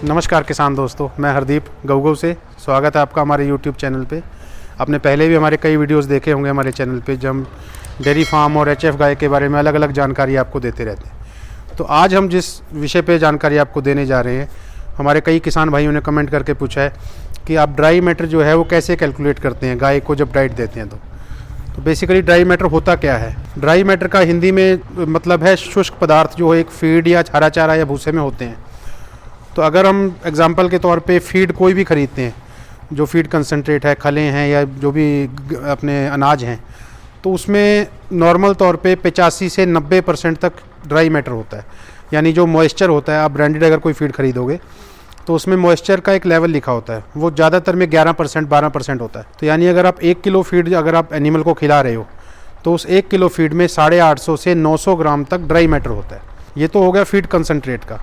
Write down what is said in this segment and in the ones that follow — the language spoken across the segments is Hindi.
नमस्कार किसान दोस्तों, मैं हरदीप गऊ से स्वागत है आपका हमारे YouTube चैनल पे। आपने पहले भी हमारे कई वीडियोस देखे होंगे हमारे चैनल पे, जब हम डेयरी फार्म और HF गाय के बारे में अलग अलग जानकारी आपको देते रहते हैं। तो आज हम जिस विषय पे जानकारी आपको देने जा रहे हैं, हमारे कई किसान भाइयों ने कमेंट करके पूछा है कि आप ड्राई मैटर जो है वो कैसे कैलकुलेट करते हैं गाय को जब डाइट देते हैं। तो बेसिकली ड्राई मैटर होता क्या है? ड्राई मैटर का हिंदी में मतलब है शुष्क पदार्थ जो एक फीड या हरा चारा या भूसे में होते हैं। तो अगर हम एग्जांपल के तौर पे फीड कोई भी ख़रीदते हैं, जो फीड कंसनट्रेट है, खलें हैं या जो भी अपने अनाज हैं, तो उसमें नॉर्मल तौर पे 85 से 90% तक ड्राई मैटर होता है। यानी जो मॉइस्चर होता है, आप ब्रांडेड अगर कोई फीड खरीदोगे तो उसमें मॉइस्चर का एक लेवल लिखा होता है, वो ज़्यादातर में 11% 12% होता है। तो यानी अगर आप 1 किलो फीड अगर आप एनिमल को खिला रहे हो तो उस 1 किलो फीड में 850 से 900 ग्राम तक ड्राई मैटर होता है। ये तो हो गया फीड कंसनट्रेट का।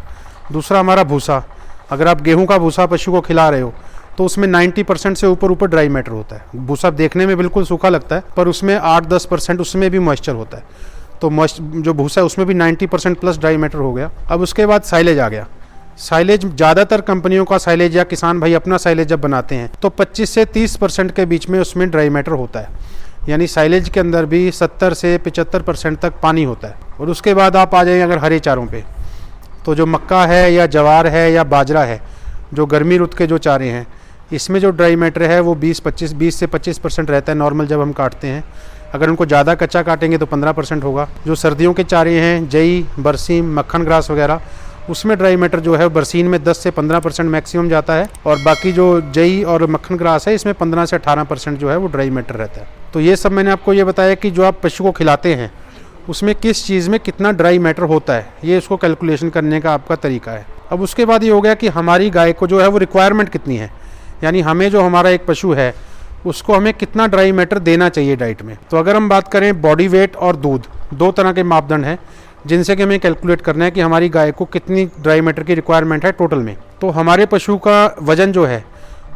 दूसरा हमारा भूसा, अगर आप गेहूं का भूसा पशु को खिला रहे हो तो उसमें 90% से ऊपर ड्राई मैटर होता है। भूसा देखने में बिल्कुल सूखा लगता है पर उसमें 8-10% उसमें भी मॉइस्चर होता है। तो जो भूसा है उसमें भी 90% प्लस ड्राई मैटर हो गया। अब उसके बाद साइलेज आ गया। साइलेज ज़्यादातर कंपनियों का साइलेज या किसान भाई अपना साइलेज जब बनाते हैं तो 25 से 30% के बीच में उसमें ड्राई मैटर होता है। यानी साइलेज के अंदर भी 70 से 75% तक पानी होता है। और उसके बाद आप आ जाएंगे अगर हरे चारों पे, तो जो मक्का है या जवार है या बाजरा है, जो गर्मी रुत के जो चारे हैं, इसमें जो ड्राई मैटर है वो 20 से 25% रहता है नॉर्मल जब हम काटते हैं। अगर उनको ज़्यादा कच्चा काटेंगे तो 15% होगा। जो सर्दियों के चारे हैं, जई, बरसीम, मक्खन ग्रास वगैरह, उसमें ड्राई मैटर जो है बरसीन में 10 से 15% मैक्सिमम जाता है। और बाकी जो जई और मक्खन ग्रास है इसमें 15 से 18% जो है वो ड्राई मैटर रहता है। तो ये सब मैंने आपको ये बताया कि जो आप पशु को खिलाते हैं उसमें किस चीज़ में कितना ड्राई मैटर होता है, ये उसको कैलकुलेशन करने का आपका तरीका है। अब उसके बाद ये हो गया कि हमारी गाय को जो है वो रिक्वायरमेंट कितनी है, यानी हमें जो हमारा एक पशु है उसको हमें कितना ड्राई मैटर देना चाहिए डाइट में। तो अगर हम बात करें बॉडी वेट और दूध, दो तरह के मापदंड हैं जिनसे कि हमें कैलकुलेट करना है कि हमारी गाय को कितनी ड्राई मैटर की रिक्वायरमेंट है टोटल में। तो हमारे पशु का वज़न जो है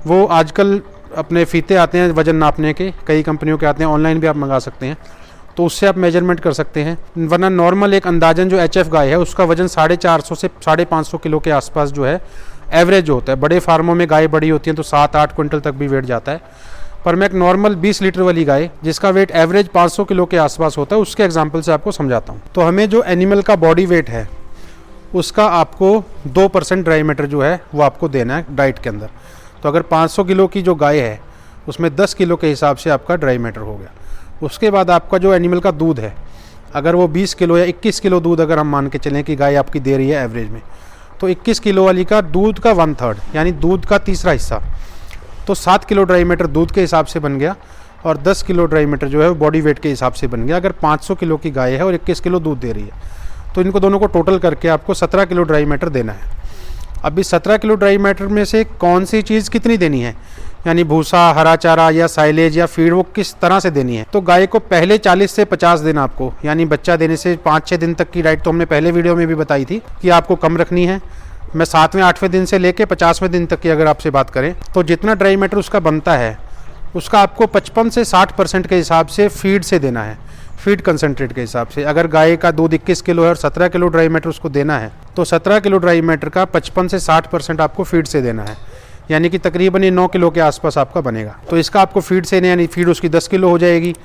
वो आजकल अपने फीते आते हैं वज़न नापने के, कई कंपनियों के आते हैं, ऑनलाइन भी आप मंगा सकते हैं, तो उससे आप मेजरमेंट कर सकते हैं। वरना नॉर्मल एक अंदाजन जो HF गाय है उसका वजन 450 से 550 किलो के आसपास जो है एवरेज होता है। बड़े फार्मों में गाय बड़ी होती हैं तो 7-8 क्विंटल तक भी वेट जाता है। पर मैं एक नॉर्मल 20 लीटर वाली गाय जिसका वेट एवरेज 500 किलो के आसपास होता है उसके एग्जाम्पल से आपको समझाता हूँ। तो हमें जो एनिमल का बॉडी वेट है उसका आपको 2% ड्राई मैटर जो है वो आपको देना है डाइट के अंदर। तो अगर 500 किलो की जो गाय है उसमें 10 किलो के हिसाब से आपका ड्राई मैटर हो गया। उसके बाद आपका जो एनिमल का दूध है, अगर वो 20 किलो या 21 किलो दूध अगर हम मान के चलें कि गाय आपकी दे रही है एवरेज में, तो 21 किलो वाली का दूध का 1/3 यानी दूध का तीसरा हिस्सा, तो 7 किलो ड्राई मैटर दूध के हिसाब से बन गया और 10 किलो ड्राई मैटर जो है वो बॉडी वेट के हिसाब से बन गया। अगर 500 किलो की गाय है और 21 किलो दूध दे रही है तो इनको दोनों को टोटल करके आपको 17 किलो ड्राई मैटर देना है। अब इस 17 किलो ड्राई मैटर में से कौन सी चीज़ कितनी देनी है, यानी भूसा, हरा चारा या साइलेज या फीड, वो किस तरह से देनी है। तो गाय को पहले 40 से 50 दिन आपको, यानी बच्चा देने से 5-6 दिन तक की डाइट तो हमने पहले वीडियो में भी बताई थी कि आपको कम रखनी है। मैं 7वें-8वें दिन से लेके 50वें दिन तक की अगर आपसे बात करें तो जितना ड्राई मैटर उसका बनता है उसका आपको 55 से 60% के हिसाब से फीड से देना है, फीड कंसनट्रेट के हिसाब से। अगर गाय का दूध 21 किलो है और 17 किलो ड्राई मैटर उसको देना है तो 17 किलो ड्राई मैटर का 55 से 60% आपको फीड से देना है, यानी कि तकरीबन ये 9 किलो के आसपास आपका बनेगा। तो इसका आपको फीड से, यानी फीड उसकी 10 किलो हो जाएगी।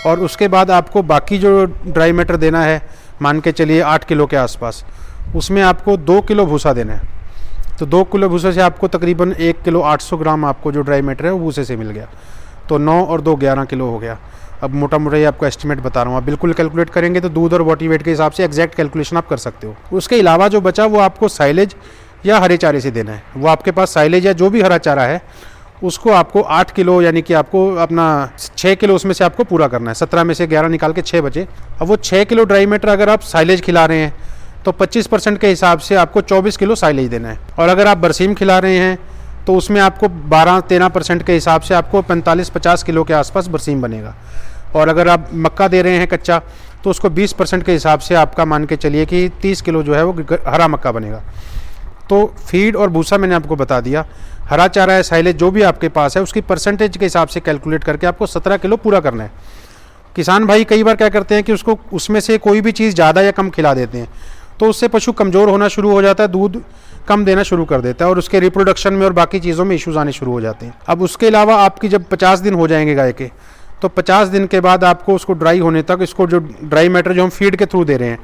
और उसके बाद आपको बाकी जो ड्राई मैटर देना है, मान के चलिए 8 किलो के आसपास, उसमें आपको 2 किलो भूसा देना है। तो 2 किलो भूसे से आपको तकरीबन 1 किलो 800 ग्राम आपको जो ड्राई मैटर है वो भूसे से मिल गया। तो 9 और 2 11 किलो हो गया। अब मोटा मोटा ये आपको एस्टिमेट बता रहा हूँ, आप बिल्कुल कैलकुलेट करेंगे तो दूध और बॉडी वेट के हिसाब से एग्जैक्ट कैलकुलेशन आप कर सकते हो। उसके अलावा जो बचा वो आपको साइलेज या हरे चारे से देना है। वो आपके पास साइलेज या जो भी हरा चारा है उसको आपको 8 किलो, यानी कि आपको अपना 6 किलो उसमें से आपको पूरा करना है। 17 में से 11 निकाल के 6 बचे। अब वो 6 किलो ड्राई मैटर अगर आप साइलेज खिला रहे हैं तो 25% के हिसाब से आपको 24 किलो साइलेज देना है। और अगर आप बरसीम खिला रहे हैं तो उसमें आपको 12-13% के हिसाब से आपको 45-50 किलो के आसपास बरसीम बनेगा। और अगर आप मक्का दे रहे हैं कच्चा तो उसको 20% के हिसाब से आपका मान के चलिए कि 30 किलो जो है वो हरा मक्का बनेगा। तो फीड और भूसा मैंने आपको बता दिया। हरा चारा है, साइलेज जो भी आपके पास है उसकी परसेंटेज के हिसाब से कैलकुलेट करके आपको 17 किलो पूरा करना है। किसान भाई कई बार क्या करते हैं कि उसको उसमें से कोई भी चीज़ ज़्यादा या कम खिला देते हैं। तो उससे पशु कमज़ोर होना शुरू हो जाता है, दूध कम देना शुरू कर देता है और उसके रिप्रोडक्शन में और बाकी चीज़ों में इश्यूज़ आने शुरू हो जाते हैं। अब उसके अलावा आपकी जब 50 दिन हो जाएंगे गाय के, तो 50 दिन के बाद आपको उसको ड्राई होने तक, इसको जो ड्राई मैटर जो हम फीड के थ्रू दे रहे हैं,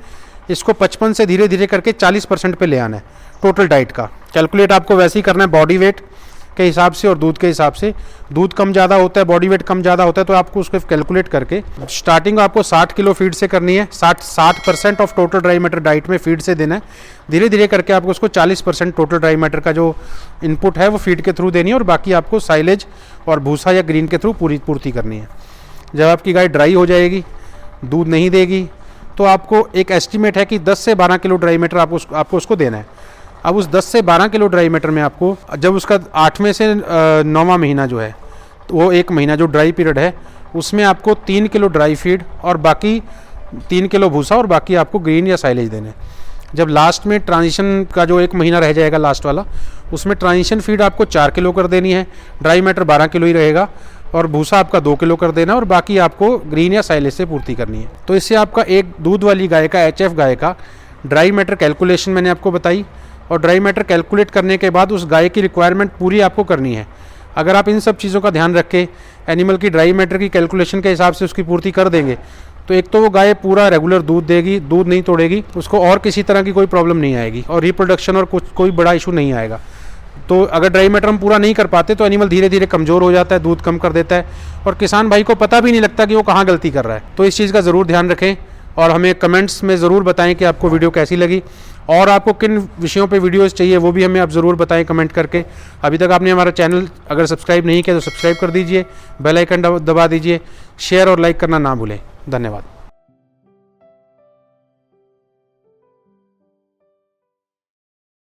इसको 55 से धीरे धीरे करके 40% पे ले आना है टोटल डाइट का। कैलकुलेट आपको वैसे ही करना है बॉडी वेट के हिसाब से और दूध के हिसाब से। दूध कम ज़्यादा होता है, बॉडी वेट कम ज़्यादा होता है, तो आपको उसको कैलकुलेट करके स्टार्टिंग आपको 60 किलो फीड से करनी है। 60% of total dry matter diet में फीड से देना है। धीरे धीरे करके आपको उसको 40% टोटल ड्राई मैटर का जो इनपुट है वो फीड के थ्रू देनी है और बाकी आपको साइलेज और भूसा या ग्रीन के थ्रू पूर्ति करनी है। जब आपकी गाय ड्राई हो जाएगी, दूध नहीं देगी, तो आपको एक एस्टिमेट है कि 10 से 12 किलो ड्राई मैटर आपको उसको देना है। अब उस 10 से 12 किलो ड्राई मैटर में आपको जब उसका 8वें से 9वां महीना जो है, तो वो 1 महीना जो ड्राई पीरियड है, उसमें आपको 3 किलो ड्राई फीड और बाकी 3 किलो भूसा और बाकी आपको ग्रीन या साइलेज देने। जब लास्ट में ट्रांजिशन का जो 1 महीना रह जाएगा लास्ट वाला, उसमें ट्रांजिशन फीड आपको 4 किलो कर देनी है, ड्राई मैटर 12 किलो ही रहेगा और भूसा आपका 2 किलो कर देना और बाकी आपको ग्रीन या साइलेज से पूर्ति करनी है। तो इससे आपका एक दूध वाली गाय का, HF गाय का ड्राई मैटर कैलकुलेशन मैंने आपको बताई, और ड्राई मैटर कैलकुलेट करने के बाद उस गाय की रिक्वायरमेंट पूरी आपको करनी है। अगर आप इन सब चीज़ों का ध्यान रख के एनिमल की ड्राई मैटर की कैलकुलेशन के हिसाब से उसकी पूर्ति कर देंगे, तो एक तो वो गाय पूरा रेगुलर दूध देगी, दूध नहीं तोड़ेगी, उसको और किसी तरह की कोई प्रॉब्लम नहीं आएगी और रिप्रोडक्शन और कोई बड़ा इशू नहीं आएगा। तो अगर ड्राई मैटर हम पूरा नहीं कर पाते तो एनिमल धीरे धीरे कमज़ोर हो जाता है, दूध कम कर देता है और किसान भाई को पता भी नहीं लगता कि वो कहाँ गलती कर रहा है। तो इस चीज़ का ज़रूर ध्यान रखें और हमें कमेंट्स में ज़रूर बताएं कि आपको वीडियो कैसी लगी और आपको किन विषयों पे वीडियोस चाहिए, वो भी हमें आप ज़रूर बताएं कमेंट करके। अभी तक आपने हमारा चैनल अगर सब्सक्राइब नहीं किया तो सब्सक्राइब कर दीजिए, बेल आइकन दबा दीजिए, शेयर और लाइक करना ना भूलें। धन्यवाद।